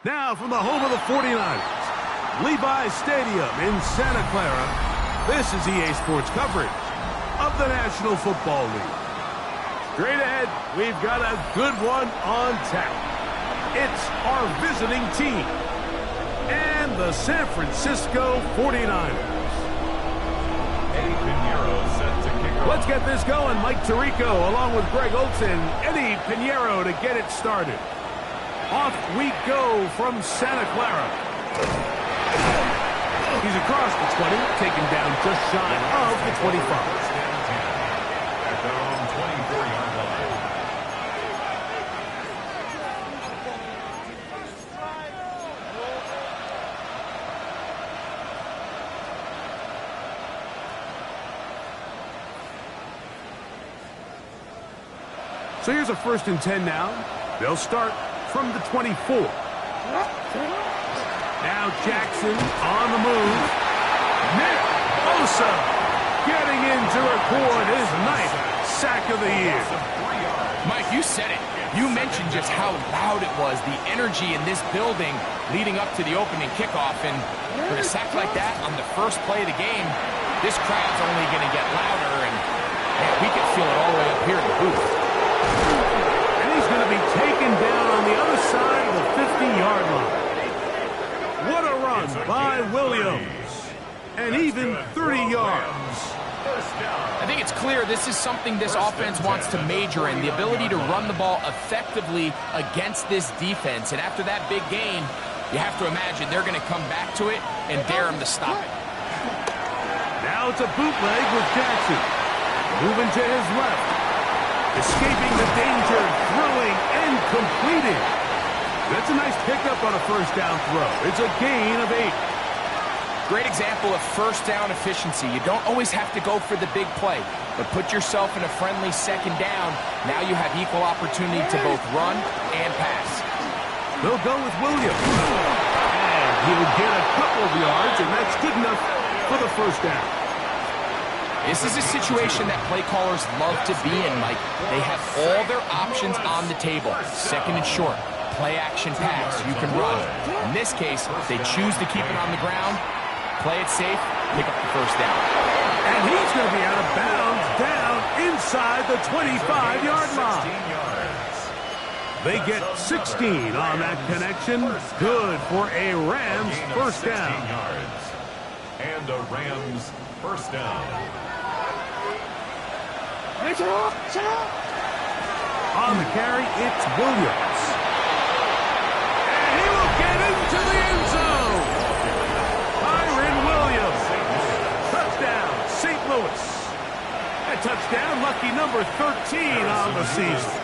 Now from the home of the 49ers, Levi's Stadium in Santa Clara, this is EA Sports coverage of the National Football League. Straight ahead, we've got a good one on tap. It's our visiting team and the San Francisco 49ers. Let's get this going. Mike Tirico along with Greg Olson, Eddie Pinheiro to get it started. Off we go from Santa Clara. He's across the 20, taken down just shy of the 25. At their own 24-yard line. So here's a 1st and 10 now. They'll start from the 24. Now Jackson on the move. Nick Bosa getting into record his 9th sack of the year. Mike, you said it. You mentioned just how loud it was, the energy in this building leading up to the opening kickoff. And for a sack like that on the first play of the game, this crowd's only going to get louder. And man, we can feel it all the way up here in the booth. And he's going to be taken down on the other side of the 50-yard line. What a run by Williams. And even 30 yards. I think it's clear this is something this offense wants to major in, the ability to run the ball effectively against this defense. And after that big gain, you have to imagine they're going to come back to it and dare him to stop it. Now it's a bootleg with Jackson. Moving to his left. Escaping the danger, throwing and completing. That's a nice pickup on a 1st down throw. It's a gain of 8. Great example of 1st down efficiency. You don't always have to go for the big play, but put yourself in a friendly 2nd down. Now you have equal opportunity to both run and pass. They'll go with Williams. And he'll get a couple of yards, and that's good enough for the 1st down. This is a situation that play callers love to be in, Mike. They have all their options on the table. 2nd and short, play action pass, you can run. In this case, they choose to keep it on the ground, play it safe, pick up the 1st down. And he's going to be out of bounds down inside the 25-yard line. They get 16 on that connection. Good for a Rams 1st down. And a Rams 1st down. On the carry, it's Williams. And he will get into the end zone. Kyren Williams. Touchdown, St. Louis. A touchdown, lucky number 13 on the season.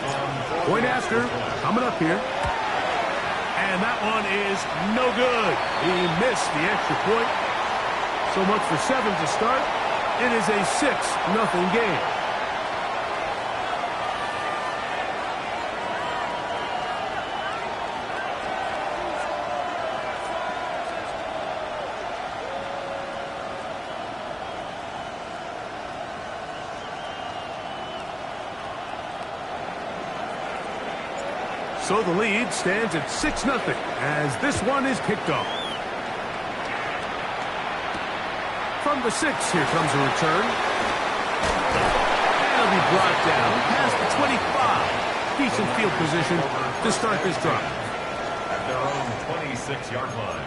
Point after, coming up here. And that one is no good. He missed the extra point. So much for 7 to start. It is a 6-0 game. So the lead stands at 6-0 as this one is kicked off. From the 6, here comes a return. And it'll be brought down past the 25. Decent field position to start this drive. At their own 26-yard line.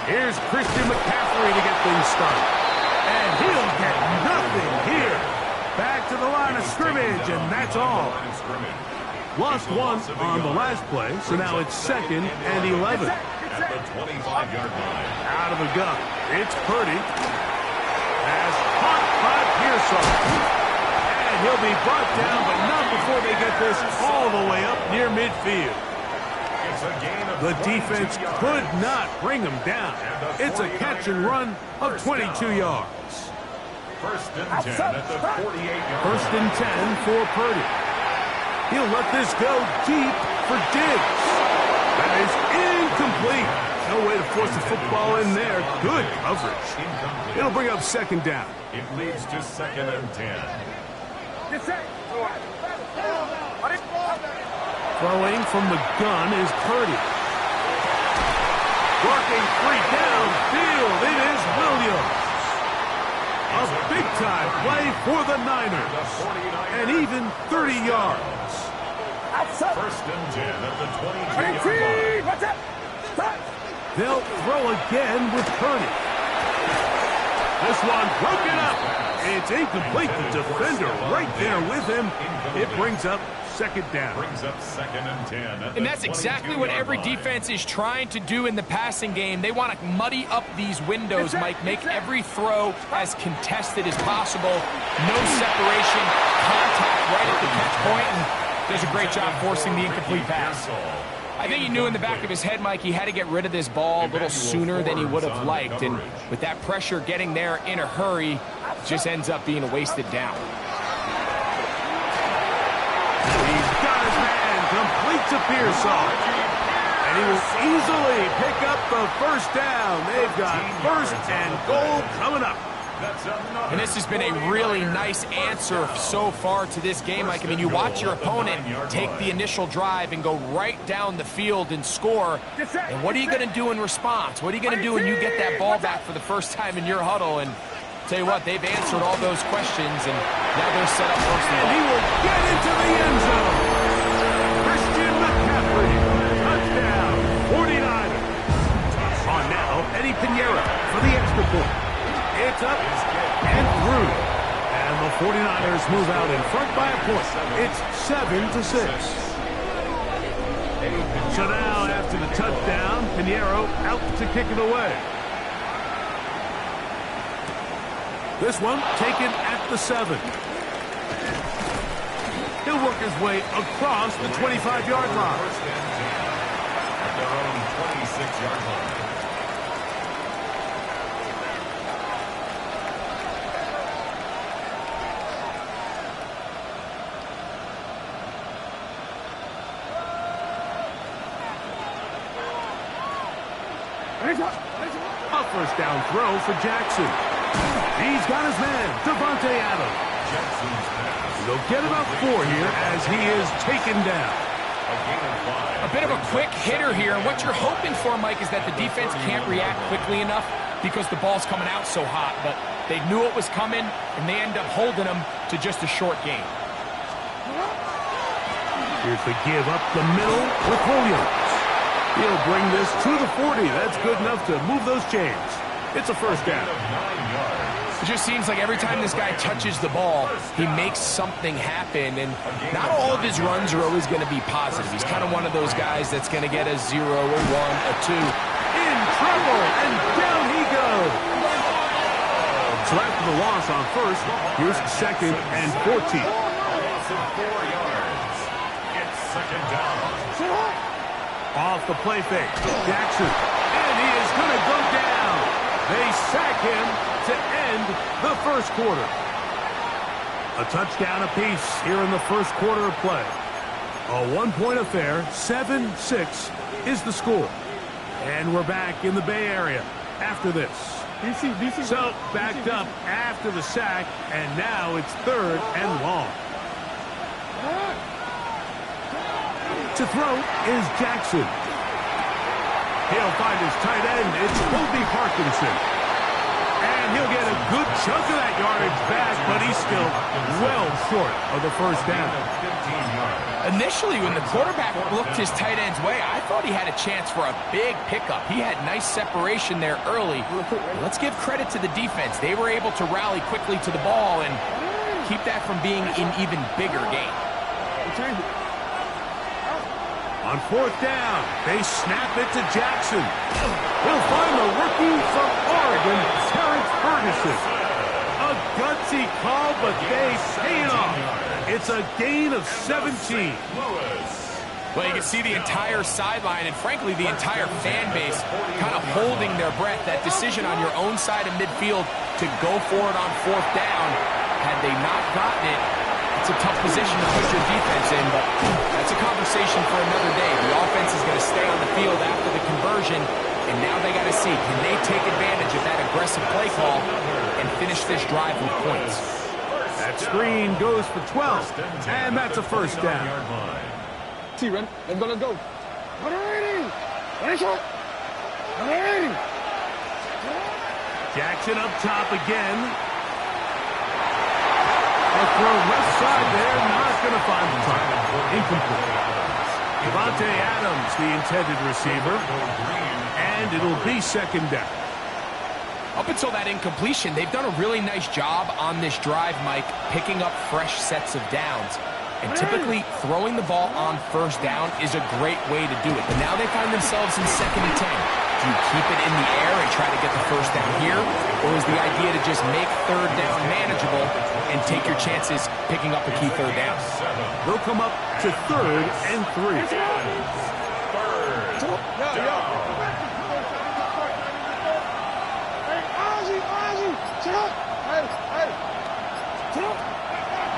Here's Christian McCaffrey to get things started. And he'll get nothing here. Back to the line of scrimmage, and that's all. Lost one on the last play, so now it's 2nd and 11. At the 25-yard line. Out of the gun. It's Purdy. As caught by Pearson. And he'll be brought down, but not before they get this all the way up near midfield. The defense could not bring him down. It's a catch and run of 22 yards. First and 10 at the 48-yard First and 10 for Purdy. He'll let this go deep for Diggs. That is incomplete. No way to force the football in there. Good coverage. It'll bring up second down. It leads to second and 10. Throwing from the gun is Purdy. Working free downfield. It is Williams. A big-time play for the Niners. And even 30 yards. First and 10 at the 22-yard line. They'll throw again with Purdy. This one broken up. It's incomplete. The defender right there with him. It brings up second down. Brings up second and 10. And that's exactly what every defense is trying to do in the passing game. They want to muddy up these windows, Mike. Make every throw as contested as possible. No separation, contact right at the catch point, and does a great job forcing the incomplete pass. I think he knew in the back of his head, Mike, he had to get rid of this ball a little sooner than he would have liked. And with that pressure getting there in a hurry, just ends up being a wasted down. He's got his man, complete to Pearsall. And he will easily pick up the first down. They've got first and goal coming up. And this has been a really nice answer so far to this game, Mike. I mean, you watch your opponent take the initial drive and go right down the field and score. And what are you going to do in response? What are you going to do when you get that ball back for the first time in your huddle? And tell you what, they've answered all those questions, and now they're set up first and he will get into the end zone. Christian McCaffrey, touchdown, 49ers. On now, Eddie Pinheiro for the extra point. It's up and through. And the 49ers move out in front by a point. It's 7-6. So now, after the touchdown, Pinheiro out to kick it away. This one taken at the 7. He'll work his way across the 25-yard line. First and 10 at their own 26-yard line. A first down throw for Jackson. He's got his man, Devontae Adams. They'll get about 4 here as he is taken down. A bit of a quick hitter here. And what you're hoping for, Mike, is that the defense can't react quickly enough because the ball's coming out so hot. But they knew it was coming, and they end up holding them to just a short game. Here's the give up the middle with Williams. He'll bring this to the 40. That's good enough to move those chains. It's a first down. It just seems like every time this guy touches the ball, he makes something happen. And not all of his runs are always going to be positive. He's kind of one of those guys that's going to get a 0, a 1, a 2. In trouble, and down he goes. So after the loss on first, here's second and 14. 4 yards. It's second down. Off the play fake, Jackson, and he is going to go down. They sack him to end the first quarter. A touchdown apiece here in the first quarter of play. A one-point affair, 7-6 is the score. And we're back in the Bay Area after this. So backed up after the sack, and now it's third and long. To throw is Jackson. He'll find his tight end. It's Colby Parkinson. And he'll get a good chunk of that yardage back, but he's still well short of the first down. Initially, when the quarterback looked his tight end's way, I thought he had a chance for a big pickup. He had nice separation there early. Let's give credit to the defense. They were able to rally quickly to the ball and keep that from being an even bigger game. On fourth down, they snap it to Jackson. He'll find the rookie from Oregon, Terrence Ferguson. A gutsy call, but they pay it off. It's a gain of 17. Well, you can see the entire sideline and, frankly, the entire fan base kind of holding their breath. That decision on your own side of midfield to go for it on fourth down, had they not gotten it, it's a tough position to put your defense in, but that's a conversation for another day. The offense is going to stay on the field after the conversion, and now they got to see, can they take advantage of that aggressive play call and finish this drive with points? That screen goes for 12, and that's a first down. Run. Let's go, let's go. Jackson up top again. A throw left side there, not going to find the target. Incomplete. Devontae Adams, the intended receiver, and it'll be second down. Up until that incompletion, they've done a really nice job on this drive, Mike, picking up fresh sets of downs. And typically, throwing the ball on first down is a great way to do it. But now they find themselves in 2nd and 10. Do you keep it in the air and try to get the first down here? Or is the idea to just make third down manageable and take your chances picking up a key third down? They'll come up to 3rd and 3.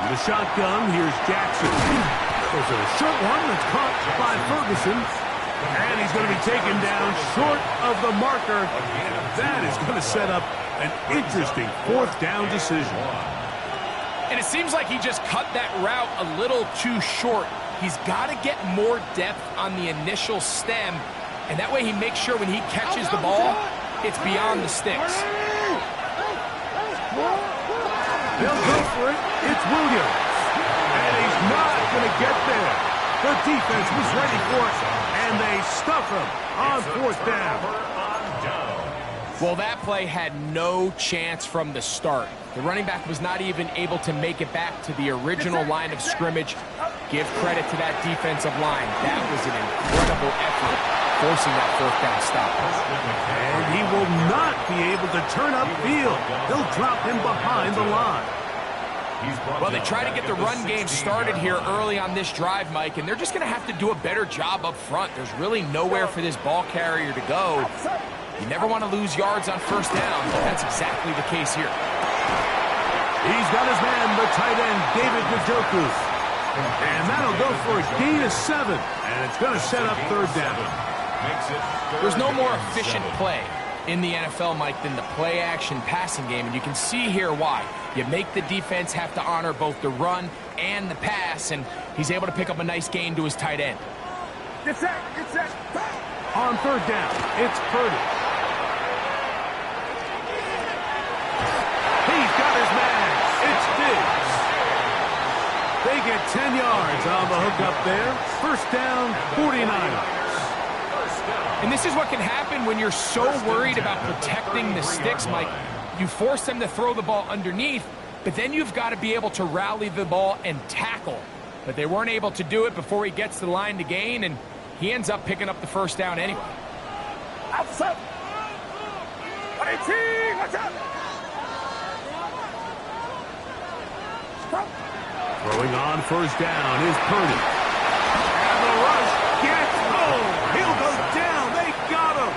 The shotgun, here's Jackson. There's a short one that's caught by Ferguson. And he's going to be taken down short of the marker. That is going to set up an interesting 4th down decision. And it seems like he just cut that route a little too short. He's got to get more depth on the initial stem. And that way he makes sure when he catches the ball, it's beyond the sticks. They'll go for it. It's Williams. And he's not going to get there. The defense was ready for it, and they stuff him on 4th down. Well, that play had no chance from the start. The running back was not even able to make it back to the original line of scrimmage. Give credit to that defensive line. That was an incredible effort, forcing that 4th down stop. And he will not be able to turn upfield. They'll drop him behind the line. Well, they try to get the run game started here early on this drive, Mike, and they're just going to have to do a better job up front. There's really nowhere for this ball carrier to go. You never want to lose yards on first down, but that's exactly the case here. He's got his man, the tight end, David Njoku. And that'll go for a gain of 7, and it's going to set up 3rd down. There's no more efficient play in the NFL, Mike, than the play-action passing game, and you can see here why. You make the defense have to honor both the run and the pass, and he's able to pick up a nice gain to his tight end. It's that. On 3rd down, it's Purdy. He's got his man. It's Diggs. They get 10 yards on the hook up there. First down, 49ers. And this is what can happen when you're so worried about protecting the sticks, Mike. You force them to throw the ball underneath, but then you've got to be able to rally the ball and tackle. But they weren't able to do it before he gets to the line to gain, and he ends up picking up the first down anyway. Outside. Throwing on first down is Purdy. And the rush gets home. He'll go down. They got him.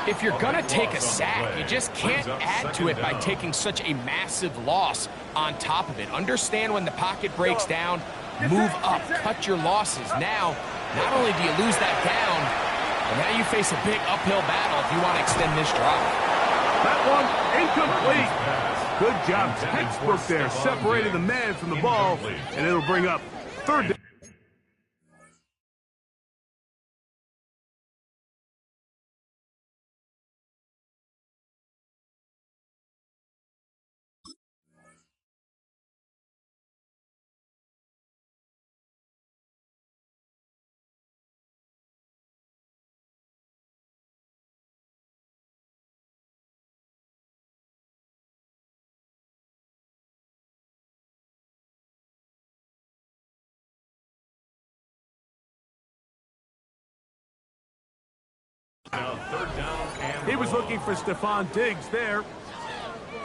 If you're going to take a sack, you just can't add to it by taking such a massive loss on top of it. Understand when the pocket breaks down, move up, cut your losses. Now, not only do you lose that down, but now you face a big uphill battle if you want to extend this drive. That one incomplete. Good job, textbook there, separating the man from the ball, and it'll bring up 3rd down. He was looking for Stephon Diggs there,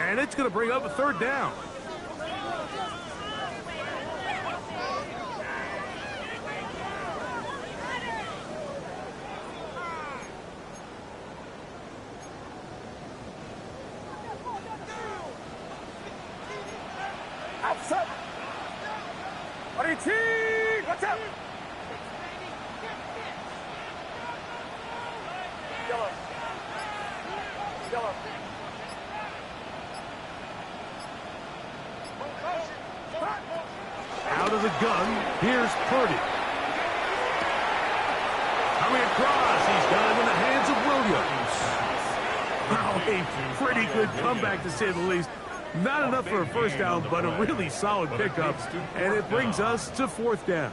and it's going to bring up a 3rd down. Watch out! Yellow. Yellow. Out of the gun, here's Purdy. Coming across, he's got him in the hands of Williams. Wow, a pretty good comeback to say the least. Not enough for a first down, but a really solid pickup. And it brings us to fourth down.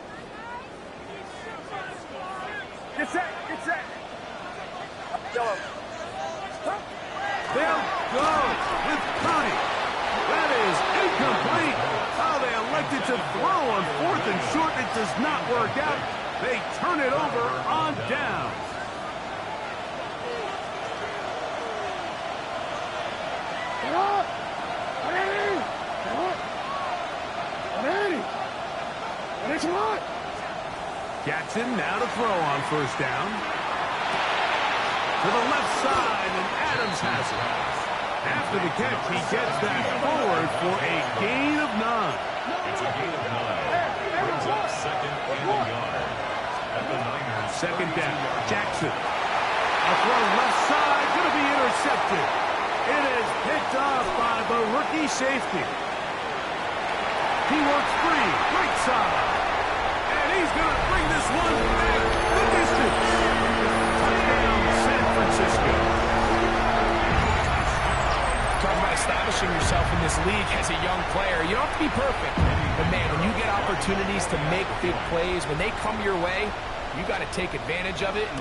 Get set! Get set! Yellow. There goes with Purdy. That is incomplete. Oh, they elected to throw on fourth and short. It does not work out. They turn it over on down. Jackson now to throw on first down. To the left side, and Adams has it. After the catch, he gets that forward for a gain of 9. It's a gain of 9. Brings up second and a yard. At the Niners. Second down, Jackson. A throw left side, going to be intercepted. It is picked off by the rookie safety. He works free, right side. And he's going to bring this one back the distance. Touchdown, San Francisco. Talking about establishing yourself in this league as a young player. You don't have to be perfect. But, man, when you get opportunities to make big plays, when they come your way, you got to take advantage of it. And,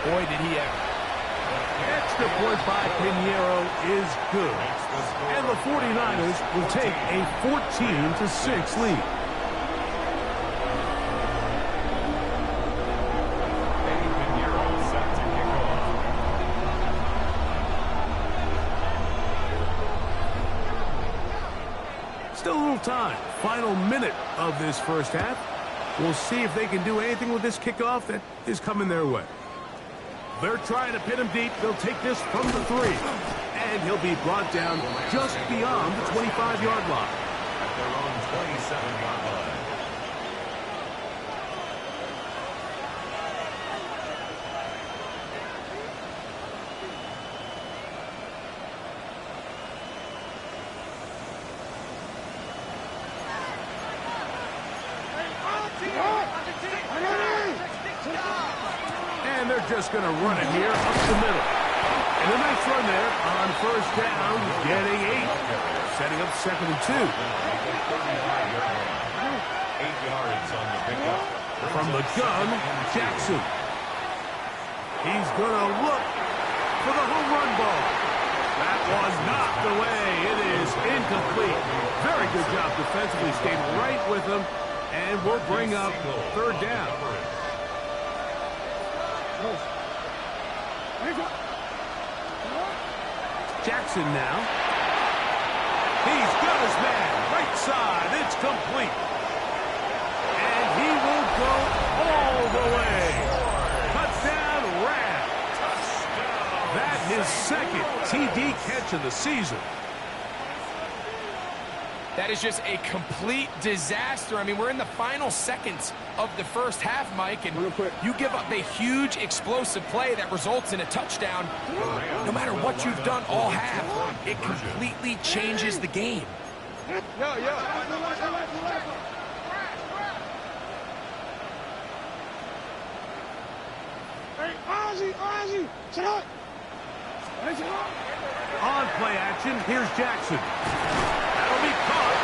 boy, did he ever. Extra point by Pinheiro is good. And the 49ers will take a 14-6 lead. Still a little time. Final minute of this first half. We'll see if they can do anything with this kickoff that is coming their way. They're trying to pin him deep. They'll take this from the 3. And he'll be brought down just beyond the 25-yard line. At their own 27-yard line. And they're just going to run it here up the middle. And a nice run there on first down, getting 8. Setting up 2nd and 2. 8 yards on the pickup. From the gun, Jackson. He's going to look for the home run ball. That was knocked away. It is incomplete. Very good job defensively. Stayed right with him. And we'll bring up third down. Jackson now. He's got his man. Right side. It's complete. And he will go all the way. Touchdown, Ramz. That his second TD catch of the season. That is just a complete disaster. I mean, we're in the final seconds of the first half, Mike, and you give up a huge explosive play that results in a touchdown. No matter what you've done all half, it completely changes the game. On play action, here's Jackson. That'll be caught,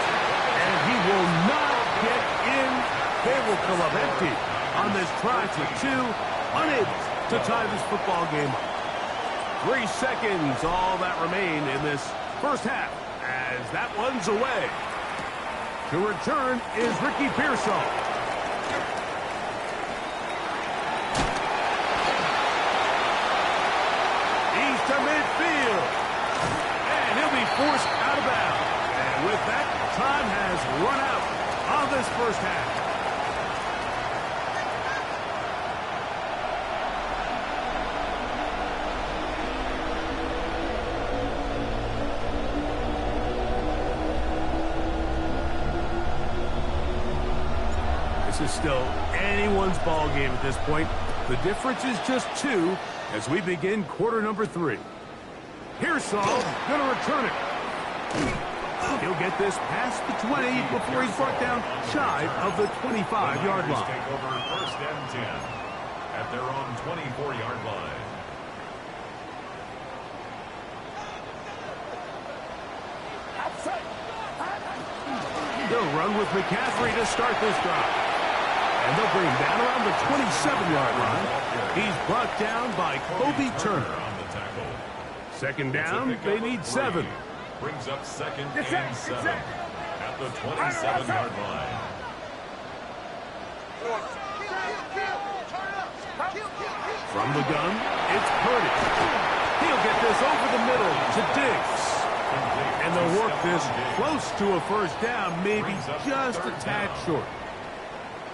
and he will not get in. They will come up empty on this try for 2, unable to tie this football game up. 3 seconds, all that remain in this first half, as that one's away. To return is Ricky Pearsall. He's to midfield, and he'll be forced out of bounds. And with that, time has run out on this first half. This is still anyone's ball game at this point. The difference is just 2 as we begin quarter number 3. Here's Saul, gonna return it. He'll get this past the 20 before he's brought down shy of the 25-yard line. Take over first and 10 at their own 24-yard line. They'll run with McCaffrey to start this drive. And they'll bring him down around the 27-yard line. He's brought down by Kobe Turner. On the tackle. Second down, they need 7. Brings up second and 7 at the 27-yard line. From the gun, it's Purdy. He'll get this over the middle to Diggs. And they'll work this close to a first down, maybe just a tad short.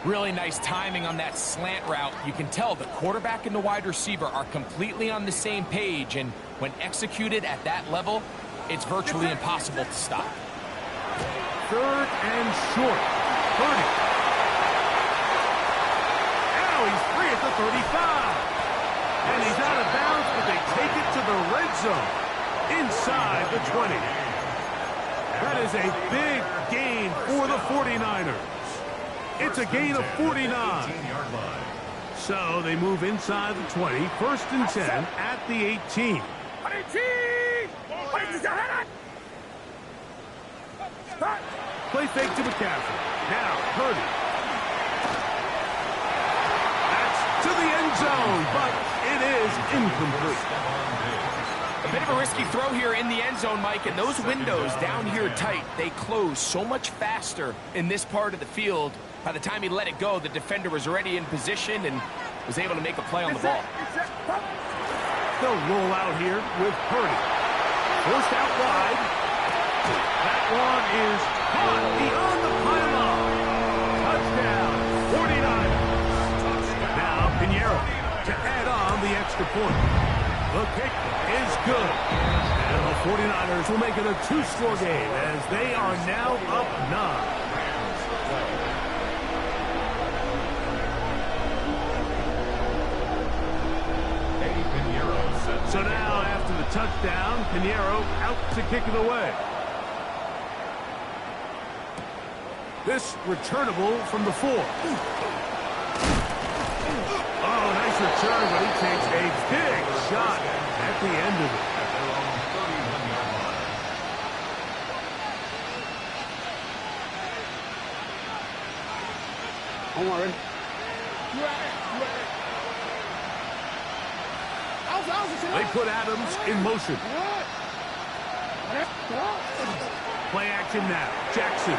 Really nice timing on that slant route. You can tell the quarterback and the wide receiver are completely on the same page, and when executed at that level, it's virtually impossible to stop. Third and short. Purdy. Now he's free at the 35. And he's out of bounds, but they take it to the red zone. Inside the 20. That is a big gain for the 49ers. It's a gain of 49. So they move inside the 20, first and 10 at the 18. Play fake to McCaffrey. Now Purdy. That's to the end zone, but it is incomplete. A bit of a risky throw here in the end zone, Mike, and those windows down here tight, they close so much faster in this part of the field. By the time he let it go, the defender was already in position and was able to make a play on the ball. They'll roll out here with Purdy. First out wide. That one is caught beyond the pylon. Touchdown, 49ers. Now Pinheiro to add on the extra point. The kick is good. And the 49ers will make it a 2-score game as they are now up 9. So now, after the touchdown, Pinheiro out to kick it away. This returnable from the 4. Oh, nice return, but he takes a big shot at the end of it. I'm already. They put Adams in motion. Play action now. Jackson.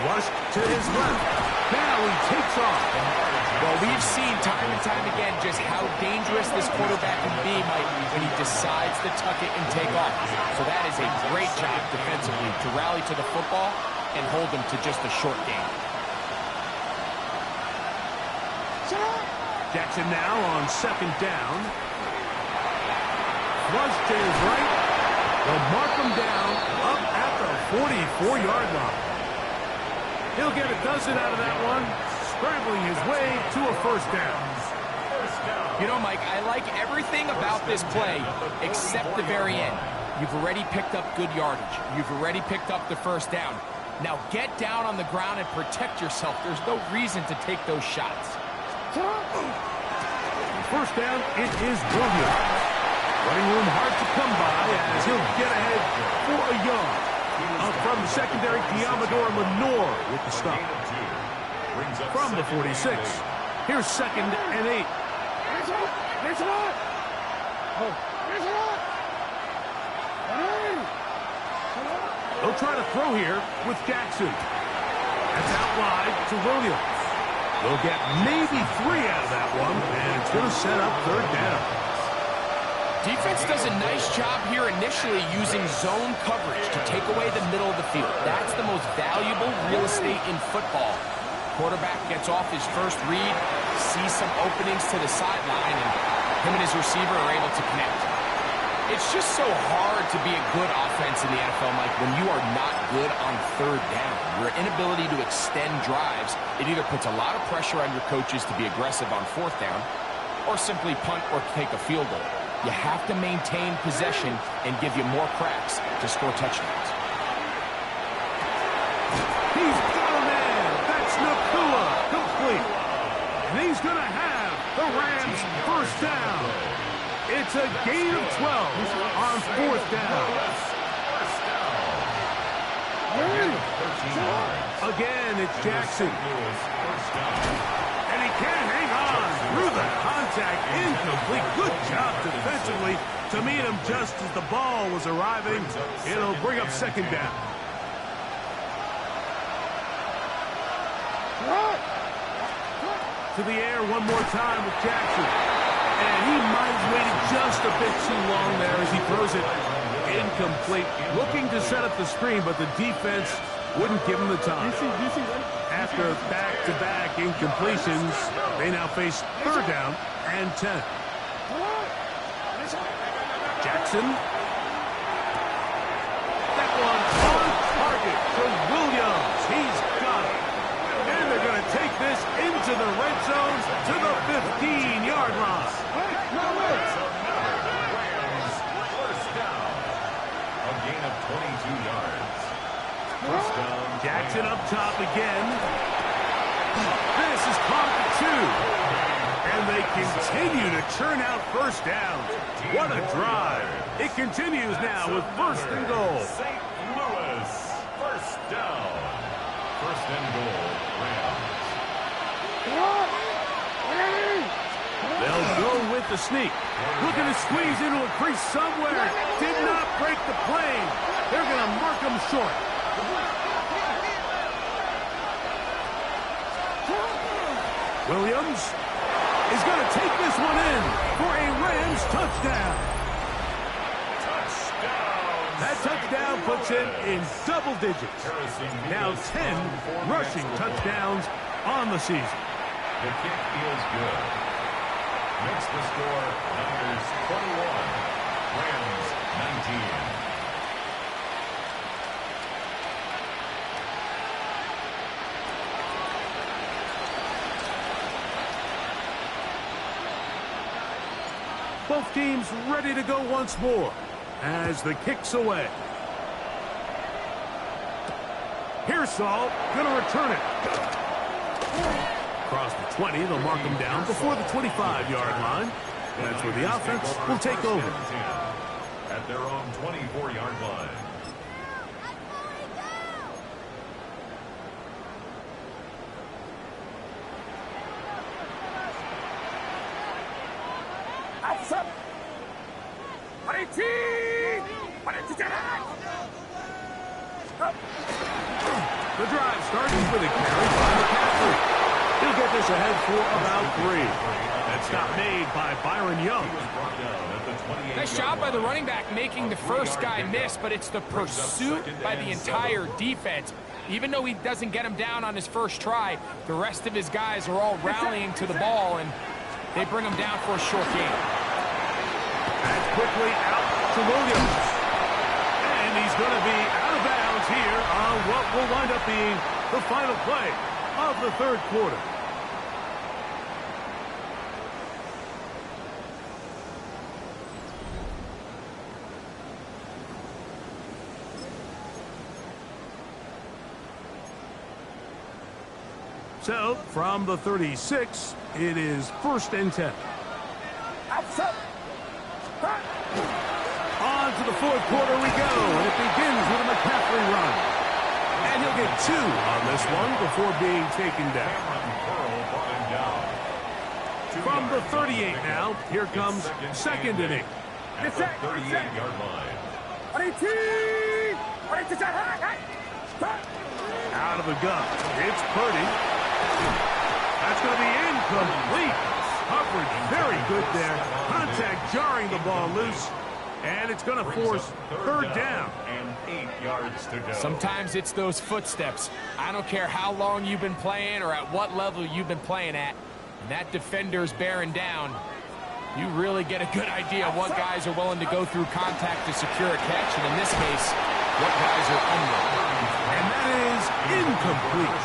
Flushed to his left. Now he takes off. Well, we've seen time and time again just how dangerous this quarterback can be, Mike, when he decides to tuck it and take off. So that is a great job defensively to rally to the football and hold him to just a short game. Jackson now on second down. Flush to his right. They'll mark him down up at the 44-yard line. He'll get a dozen out of that one, scrambling his way to a first down. You know, Mike, I like everything about this play except the very end. You've already picked up good yardage. You've already picked up the first down. Now get down on the ground and protect yourself. There's no reason to take those shots. First down, it is Williams. Running room hard to come by as he'll get ahead for a yard. Up from the secondary, Diamador Lenore with the stop. From the 46, here's second and 8. They'll try to throw here with Jackson. That's out wide to Williams. They'll get maybe 3 out of that one, and it's going to set up third down. Defense does a nice job here initially using zone coverage to take away the middle of the field. That's the most valuable real estate in football. Quarterback gets off his first read, sees some openings to the sideline, and him and his receiver are able to connect. It's just so hard to be a good offense in the NFL, Mike, when you are not good on third down. Your inability to extend drives, it either puts a lot of pressure on your coaches to be aggressive on fourth down or simply punt or take a field goal. You have to maintain possession and give you more cracks to score touchdowns. He's got a man. That's Nakua. Complete. And he's going to have the Rams first down. It's a gain of 12 on fourth down. Again, it's Jackson. And he can't hang on through the contact. Incomplete. Good job defensively to meet him just as the ball was arriving. It'll bring up second down. To the air one more time with Jackson. And he might have waited just a bit too long there as he throws it incomplete. Looking to set up the screen, but the defense wouldn't give him the time. After back-to-back incompletions, they now face third down and 10. Jackson. That one on target to Williams. He's got it. And they're going to take this into the red zone to the 15-yard line. First down. A gain of 22 yards. First down. Jackson up top again. This is caught at 2. And they continue to churn out first downs. What a drive. It continues now with first and goal. St. Louis. First down. First and goal. Rams. They'll go with the sneak. Looking to squeeze into a crease somewhere. Did not break the plane. They're going to mark him short. Williams is going to take this one in for a Rams touchdown. That touchdown puts it in double digits. Now 10 rushing touchdowns on the season. The kick feels good. Makes the score Niners 21, Rams 19. Both teams ready to go once more as the kick's away. Pearsall going to return it. Across the 20, they'll mark him down before the 25-yard line. That's where the offense will take over. At their own 24-yard line. The drive starts with a carry by McCaffrey. He'll get this ahead for about 3. That stop made by Byron Young. Nice job by the running back making the first guy miss, but it's the pursuit by the entire defense. Even though he doesn't get him down on his first try, the rest of his guys are all rallying to the ball, and they bring him down for a short gain. That's quickly out to Williams. And he's going to be out of bounds here on what will wind up being the final play of the third quarter. So, from the 36, it is first and 10. On to the fourth quarter we go, and it begins with a McCaffrey run. And he'll get 2 on this one before being taken down. From the 38 now, here comes second and 8. At the 38-yard line. Out of the gun, it's Purdy. That's going to be incomplete. Coverage very good there. Contact jarring the ball loose. And it's going to force third down. And 8 yards to go. Sometimes it's those footsteps. I don't care how long you've been playing or at what level you've been playing at. And that defender's bearing down. You really get a good idea of what guys are willing to go through contact to secure a catch, and in this case, what guys are unwilling. And that is incomplete.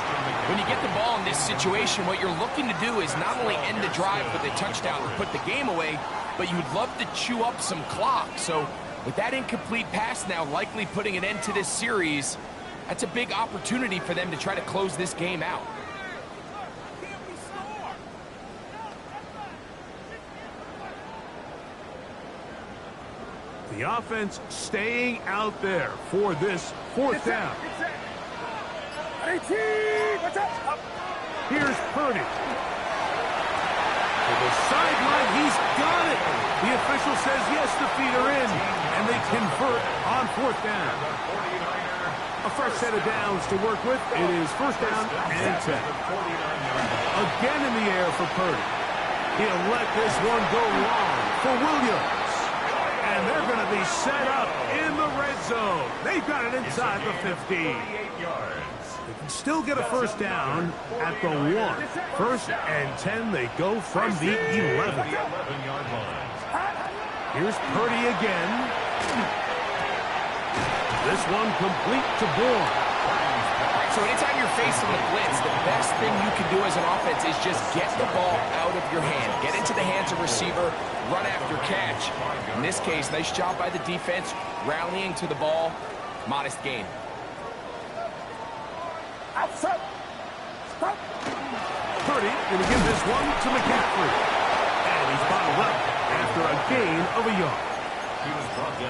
When you get the ball in this situation, what you're looking to do is not only end the drive with a touchdown or put the game away, but you would love to chew up some clock. So with that incomplete pass now likely putting an end to this series, that's a big opportunity for them to try to close this game out. The offense staying out there for this fourth down. Here's Purdy. To the sideline, he's got it. The official says yes, the feet are in, and they convert on fourth down. A fresh set of downs to work with. It is first down and 10. Again in the air for Purdy. He'll let this one go long for Williams. And they're going to be set up in the red zone. They've got it inside the 15. They can still get a first down at the 1. First and 10, they go from the 11. Here's Purdy again. This one complete to Bourne. So anytime you're facing the blitz, the best thing you can do as an offense is just get the ball out of your hand. Get into the hands of receiver, run after catch. In this case, nice job by the defense, rallying to the ball. Modest gain. Purdy going to give this one to McCaffrey. And he's bottled up after a gain of a yard.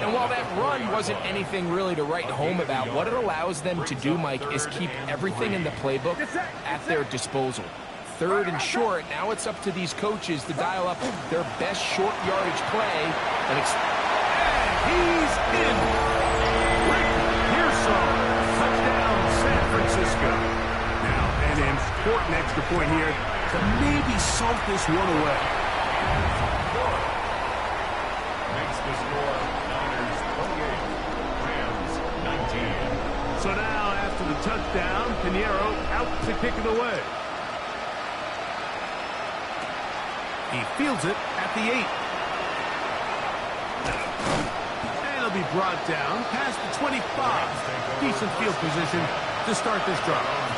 And while that run wasn't anything really to write home about, what it allows them to do, Mike, is keep everything in the playbook at their disposal. Third and short, now it's up to these coaches to dial up their best short yardage play. And he's in. Rick Pearson, touchdown San Francisco. Now, an important extra point here to maybe salt this one away. So now, after the touchdown, Pinheiro out to kick it away. He fields it at the 8. And he'll be brought down past the 25. Decent field position to start this drive.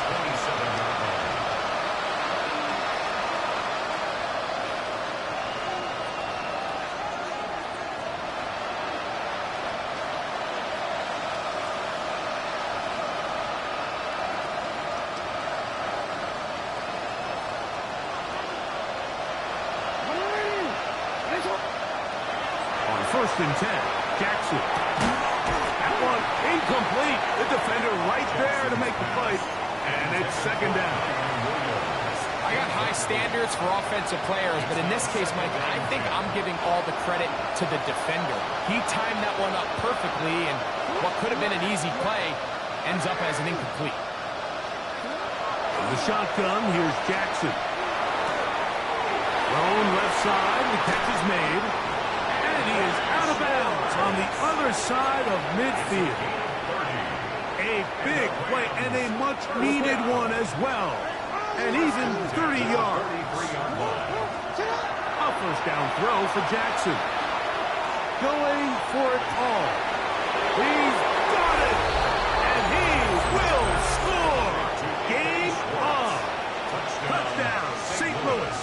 First and 10, Jackson. That one incomplete. The defender right there to make the fight. And it's second down. I got high standards for offensive players, but in this case, Mike, I think I'm giving all the credit to the defender. He timed that one up perfectly, and what could have been an easy play ends up as an incomplete. In the shotgun, here's Jackson. Thrown left side, the catch is made. He is out of bounds on the other side of midfield. A big play and a much-needed one as well. And even 30 yards. A first down throw for Jackson. Going for it all. He's got it! And he will score! Game on! Touchdown, St. Louis.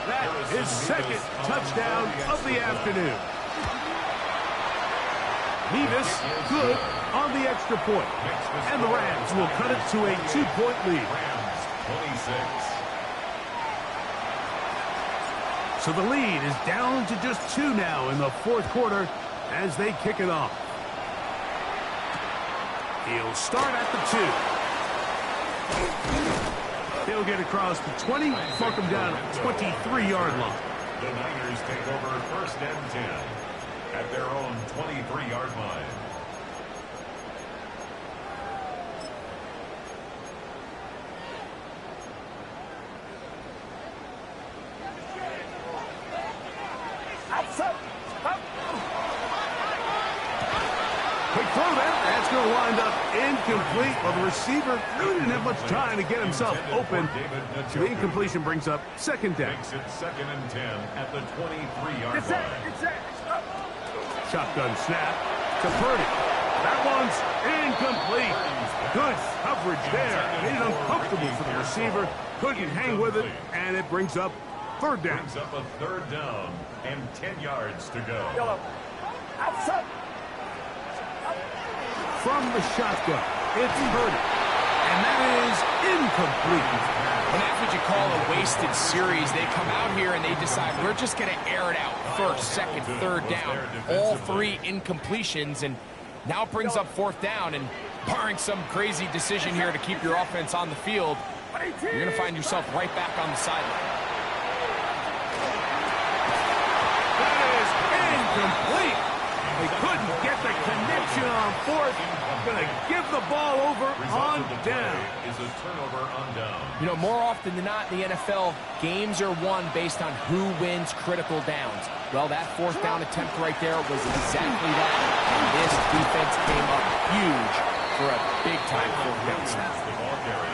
That is second touchdown of the afternoon. Nevis good on the extra point. And the Rams will cut it to a 2-point lead. So the lead is down to just 2 now in the fourth quarter as they kick it off. He'll start at the 2. He'll get across the 20, mark him down at the 23-yard line. The Niners take over first and 10 at their own 23-yard line. Quick throw there. That's going to wind up incomplete. Well, the receiver really didn't have much time to get himself open. So the incompletion brings up second down. Makes it 2nd and 10 at the 23-yard Get set. line. Get set. Stop. Shotgun snap to Purdy. That one's incomplete. Good coverage there. Made it uncomfortable for the receiver. Couldn't hang with it, and it brings up third down. Brings up a 3rd down and 10 yards to go. Yellow. Outside. From the shotgun, it's Purdy. And that is incomplete. And that's what you call a wasted series. They come out here and they decide, we're just going to air it out. First, second, third down. All 3 incompletions, and now it brings up 4th down. And barring some crazy decision here to keep your offense on the field, you're going to find yourself right back on the sideline. That is incomplete. They couldn't get the connection on 4th. Going to give the ball over on down. Is a turnover on down. You know, more often than not in the NFL, games are won based on who wins critical downs. Well, that 4th down attempt right there was exactly that. And this defense came up huge for a big-time 4th down snap.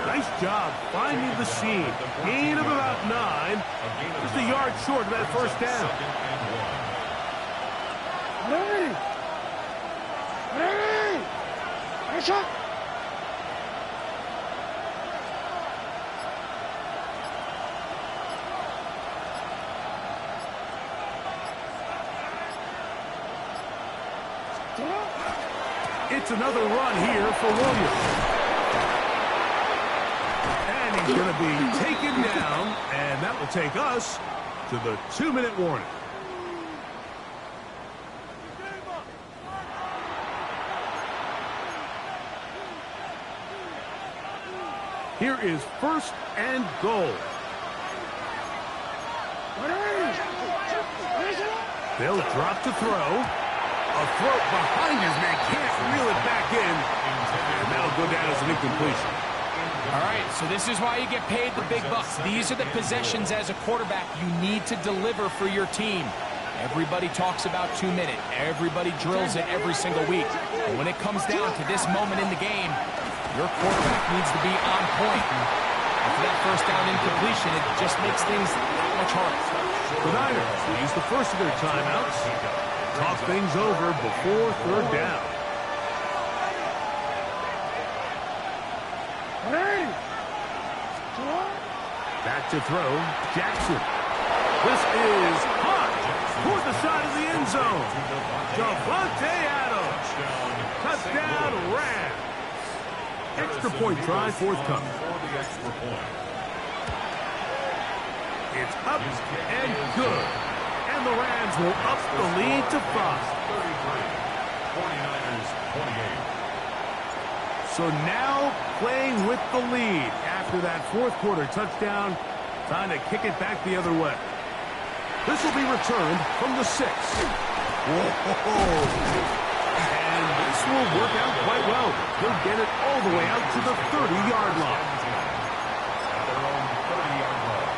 Nice job finding the seam. Gain of about 9. Just a yard short of that 1st down. 2nd and 1. Ready. Ready. Nice shot. It's another run here for Williams. And he's going to be taken down, and that will take us to the 2-minute warning. Here is 1st and goal. They'll drop to throw. A throw behind his man, can't reel it back in. And that'll go down as an incompletion. All right, so this is why you get paid the big bucks. These are the possessions as a quarterback you need to deliver for your team. Everybody talks about 2-minute. Everybody drills it every single week. But when it comes down to this moment in the game, your quarterback needs to be on point. After that 1st down incompletion, it just makes things that much harder. The Niners use the first of their timeouts. Talk things over before 3rd down. Back to throw, Jackson. This is hot toward the side of the end zone. Davante Adams. Touchdown, Rams. Extra point try forthcoming. It's up and good. And the Rams will up the lead to 5. 49ers 28. So now playing with the lead after that 4th quarter touchdown. Time to kick it back the other way. This will be returned from the 6. Whoa. And this will work out quite well. He'll get it all the way out to the 30-yard line. At their own 30-yard line.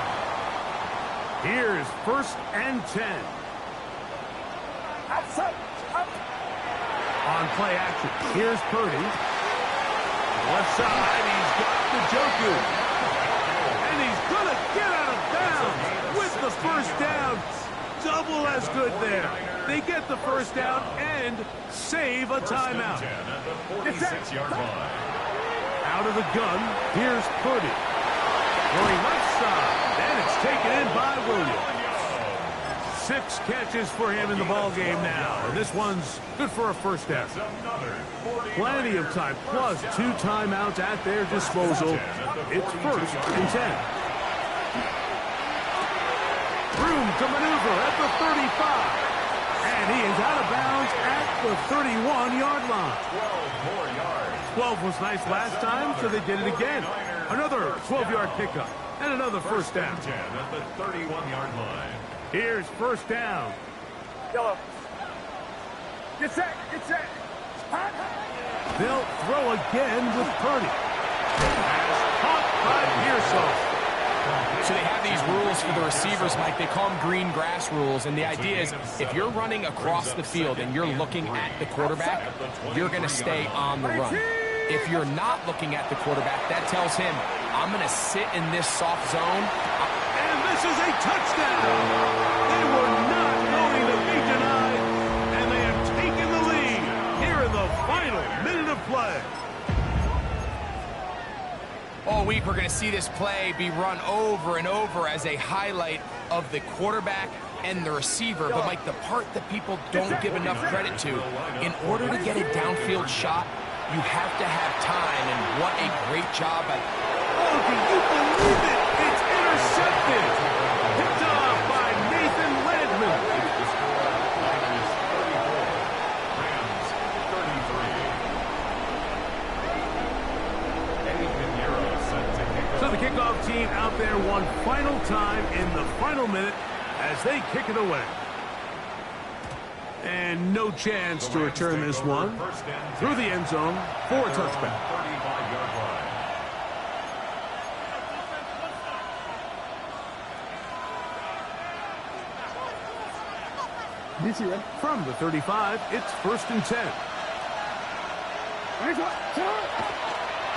Here's 1st and 10. Outside. Up. On play action, here's Purdy. Left side, he's got the Njoku. And he's going to get out of bounds with the 1st down. Double as good there. They get the 1st down and save a timeout. 10 at the 46-yard line. Out of the gun, here's Purdy. Going left side, and it's taken in by Williams. 6 catches for him in the ball game now, and this one's good for a 1st down. Plenty of time, plus 2 timeouts at their disposal. It's 1st and 10. Room to maneuver at the 35. And he is out of bounds at the 31-yard line. 12 more yards. 12 was nice last time, so they did it again. Another 12-yard pickup and another 1st down. 10 at the 31-yard line. Here's 1st down. Yellow. Get set. Get set. Hot. They'll throw again with Purdy. Pass caught by Pearsall. So they have these rules rules for the receivers, Mike. They call them green grass rules, and the idea is if you're running across the field and you're looking at the quarterback, you're going to stay on the run. If you're not looking at the quarterback, that tells him, I'm going to sit in this soft zone. And this is a touchdown. They were not going to be denied, and they have taken the lead here in the final minute of play. All week, we're going to see this play be run over and over as a highlight of the quarterback and the receiver. But, Mike, the part that people don't give enough credit to, in order to get a downfield shot, you have to have time, and what a great job. Oh, can you believe it? It's intercepted. Picked off by Nathan Landman. Rams 33. So the kickoff team out there one final time in the final minute as they kick it away. And no chance to return this one through the end zone for a touchback. 35-yard line. From the 35, it's 1st and 10.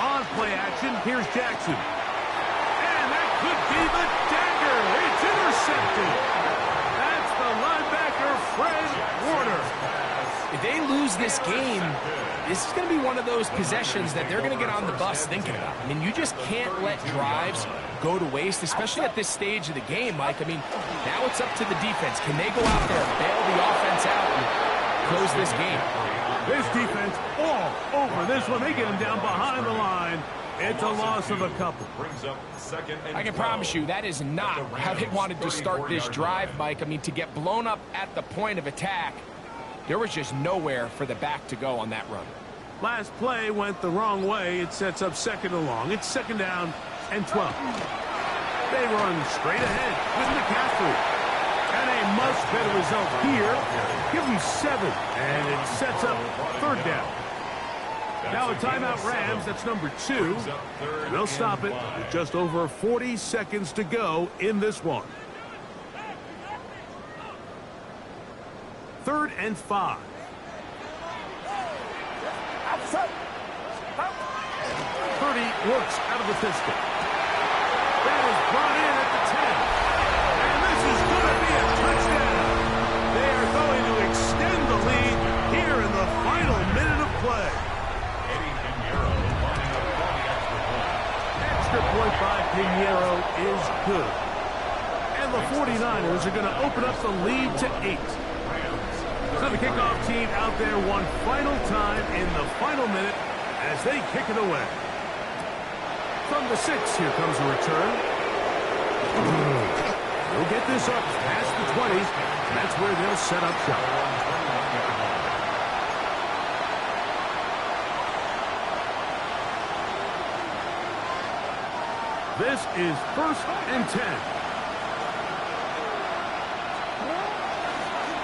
On play action, here's Jackson. And that could be the dagger. It's intercepted. That's the linebacker, Fred Warner. If they lose this game, this is going to be one of those possessions that they're going to get on the bus thinking about. I mean, you just can't let drives go to waste, especially at this stage of the game, Mike. I mean, now it's up to the defense. Can they go out there and bail the offense out and close this game? This defense all over this one. They get him down behind the line. It's a loss of a couple. Brings up 2nd and I can 12. promise you that is not how they wanted to start this drive, Mike. I mean, to get blown up at the point of attack, there was just nowhere for the back to go on that run. Last play went the wrong way. It sets up 2nd and long. It's 2nd down and 12. They run straight ahead with McCaffrey. And a much better result here. Give them 7, and it sets up 3rd down. Now a timeout Rams, that's number 2. They'll stop it with just over 40 seconds to go in this one. 3rd and 5. Outside. 30 works out of the pistol. That is brought in at the 10. And this is going to be a touchdown. They are going to extend the lead here in the final minute of play. Extra point by Pinheiro is good. And the 49ers are going to open up the lead to 8. So the kickoff team out there one final time in the final minute as they kick it away. From the 6, here comes a return. They'll get this up past the 20. That's where they'll set up shop. This is 1st and 10.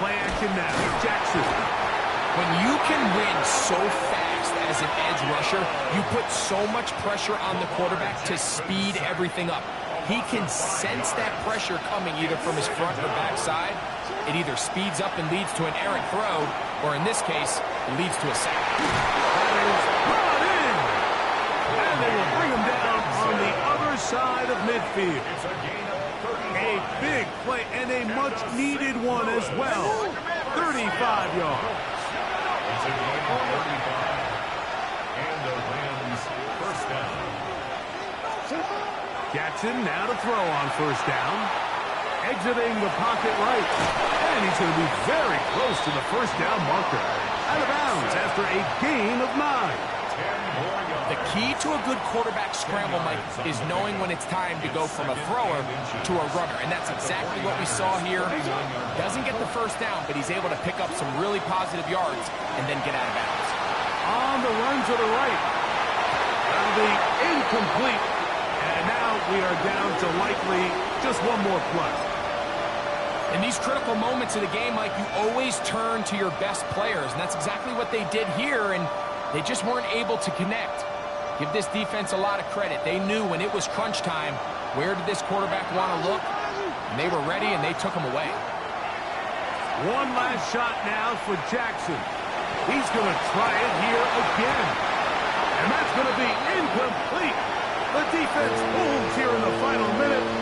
Play action now. Jackson. When you can win so fast as an edge rusher, you put so much pressure on the quarterback to speed everything up. He can sense that pressure coming either from his front or back side. It either speeds up and leads to an errant throw, or in this case, it leads to a sack. That is brought in. And they will bring him down on the other side of midfield. A big play and a much-needed one as well. 35 yards. It's a gain of 35. And the Rams 1st down. Jackson now to throw on 1st down. Exiting the pocket right. And he's going to be very close to the 1st down marker. Out of bounds after a gain of 9. The key to a good quarterback scramble, Mike, is knowing when it's time to go from a thrower to a runner. And that's exactly what we saw here. Doesn't get the 1st down, but he's able to pick up some really positive yards and then get out of bounds. On the run to the right. That'll be incomplete. And now we are down to likely just one more play. In these critical moments of the game, Mike, you always turn to your best players. And that's exactly what they did here. And they just weren't able to connect. Give this defense a lot of credit. They knew when it was crunch time, where did this quarterback want to look? and they were ready, and they took them away. One last shot now for Jackson. He's going to try it here again. And that's going to be incomplete. The defense holds here in the final minute.